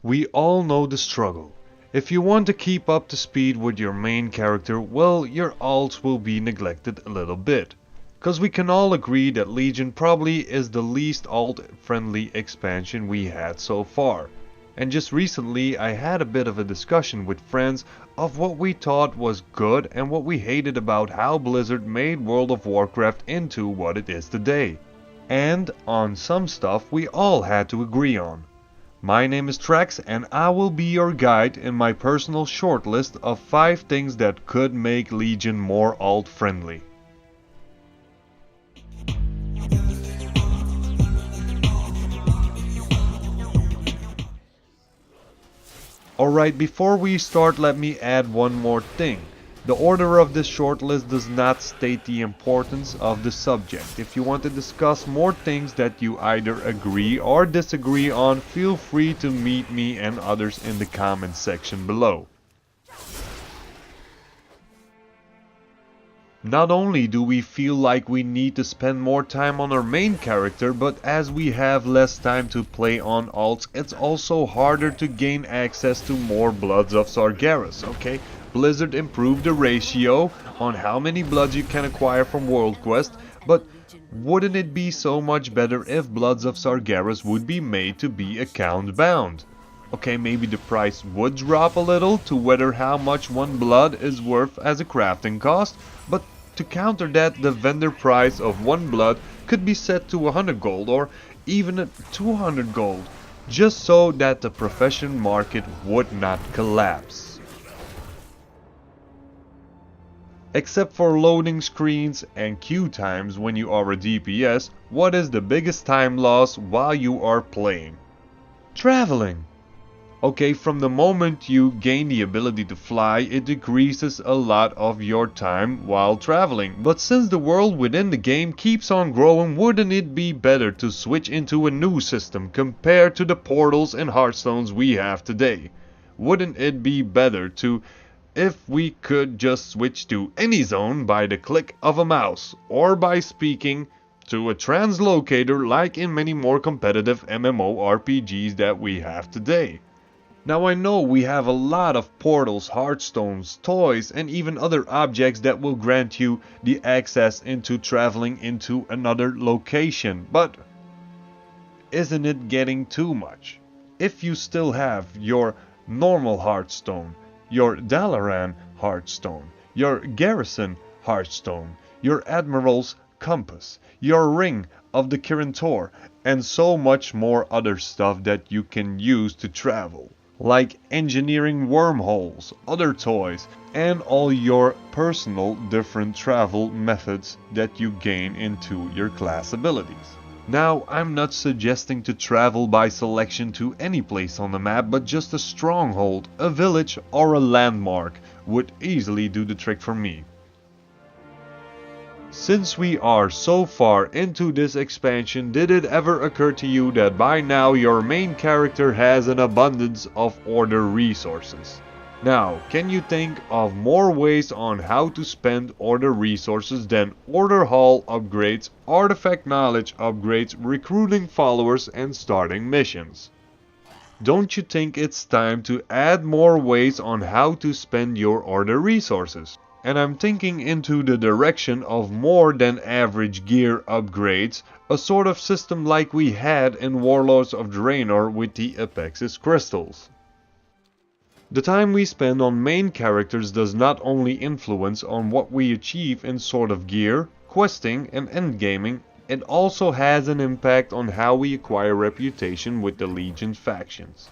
We all know the struggle. If you want to keep up to speed with your main character, well, your alts will be neglected a little bit. Cause we can all agree that Legion probably is the least alt-friendly expansion we had so far. And just recently I had a bit of a discussion with friends of what we thought was good and what we hated about how Blizzard made World of Warcraft into what it is today. And on some stuff we all had to agree on. My name is Trex and I will be your guide in my personal shortlist of 5 things that could make Legion more alt-friendly. Alright, before we start, let me add one more thing. The order of this shortlist does not state the importance of the subject. If you want to discuss more things that you either agree or disagree on, feel free to meet me and others in the comments section below. Not only do we feel like we need to spend more time on our main character, but as we have less time to play on alts, it's also harder to gain access to more Bloods of Sargeras, okay? Blizzard improved the ratio on how many bloods you can acquire from World Quest, but wouldn't it be so much better if Bloods of Sargeras would be made to be account bound? Okay, maybe the price would drop a little to whether how much one blood is worth as a crafting cost, but to counter that, the vendor price of one blood could be set to 100 gold or even 200 gold, just so that the profession market would not collapse. Except for loading screens and queue times when you are a DPS, what is the biggest time loss while you are playing? Traveling. Okay, from the moment you gain the ability to fly, it decreases a lot of your time while traveling. But since the world within the game keeps on growing, wouldn't it be better to switch into a new system compared to the portals and hearthstones we have today? Wouldn't it be better to, if we could just switch to any zone by the click of a mouse, or by speaking to a translocator like in many more competitive MMORPGs that we have today? Now I know we have a lot of portals, hearthstones, toys and even other objects that will grant you the access into traveling into another location, but isn't it getting too much? If you still have your normal hearthstone, your Dalaran hearthstone, your garrison hearthstone, your admiral's compass, your ring of the Kirin Tor, and so much more other stuff that you can use to travel, like engineering wormholes, other toys, and all your personal different travel methods that you gain into your class abilities. Now, I'm not suggesting to travel by selection to any place on the map, but just a stronghold, a village, or a landmark would easily do the trick for me. Since we are so far into this expansion, did it ever occur to you that by now your main character has an abundance of order resources? Now, can you think of more ways on how to spend order resources than order hall upgrades, artifact knowledge upgrades, recruiting followers and starting missions? Don't you think it's time to add more ways on how to spend your order resources? And I'm thinking into the direction of more than average gear upgrades, a sort of system like we had in Warlords of Draenor with the Apexis crystals. The time we spend on main characters does not only influence on what we achieve in sort of gear, questing and endgaming, it also has an impact on how we acquire reputation with the Legion factions.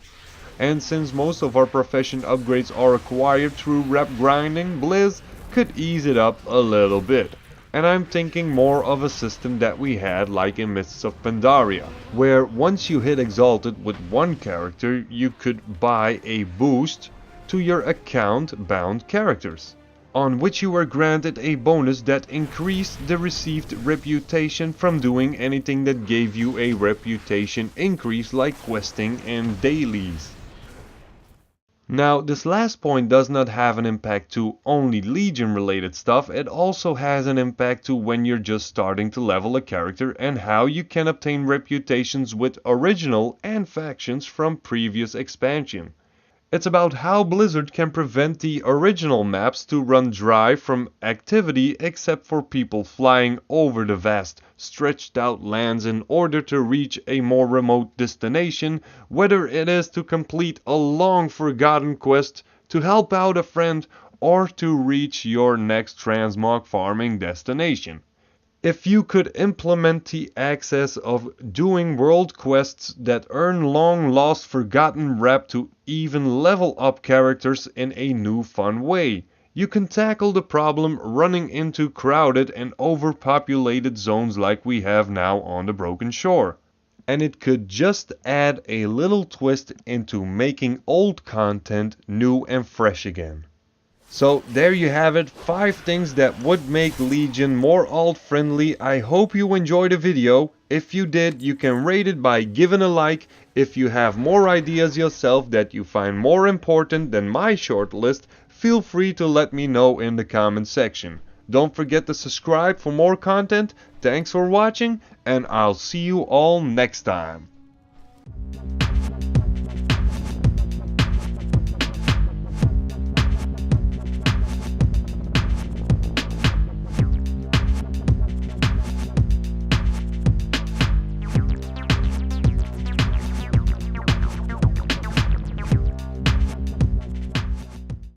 And since most of our profession upgrades are acquired through rep grinding, Blizz could ease it up a little bit. And I'm thinking more of a system that we had like in Mists of Pandaria, where once you hit Exalted with one character, you could buy a boost to your account-bound characters, on which you were granted a bonus that increased the received reputation from doing anything that gave you a reputation increase like questing and dailies. Now, this last point does not have an impact to only Legion related stuff, it also has an impact to when you're just starting to level a character and how you can obtain reputations with original and factions from previous expansion. It's about how Blizzard can prevent the original maps to run dry from activity except for people flying over the vast, stretched out lands in order to reach a more remote destination, whether it is to complete a long forgotten quest, to help out a friend, or to reach your next transmog farming destination. If you could implement the access of doing world quests that earn long lost forgotten rep to even level up characters in a new fun way, you can tackle the problem running into crowded and overpopulated zones like we have now on the Broken Shore. And it could just add a little twist into making old content new and fresh again. So there you have it, 5 things that would make Legion more alt-friendly. I hope you enjoyed the video. If you did, you can rate it by giving a like. If you have more ideas yourself that you find more important than my short list, feel free to let me know in the comment section. Don't forget to subscribe for more content. Thanks for watching, and I'll see you all next time.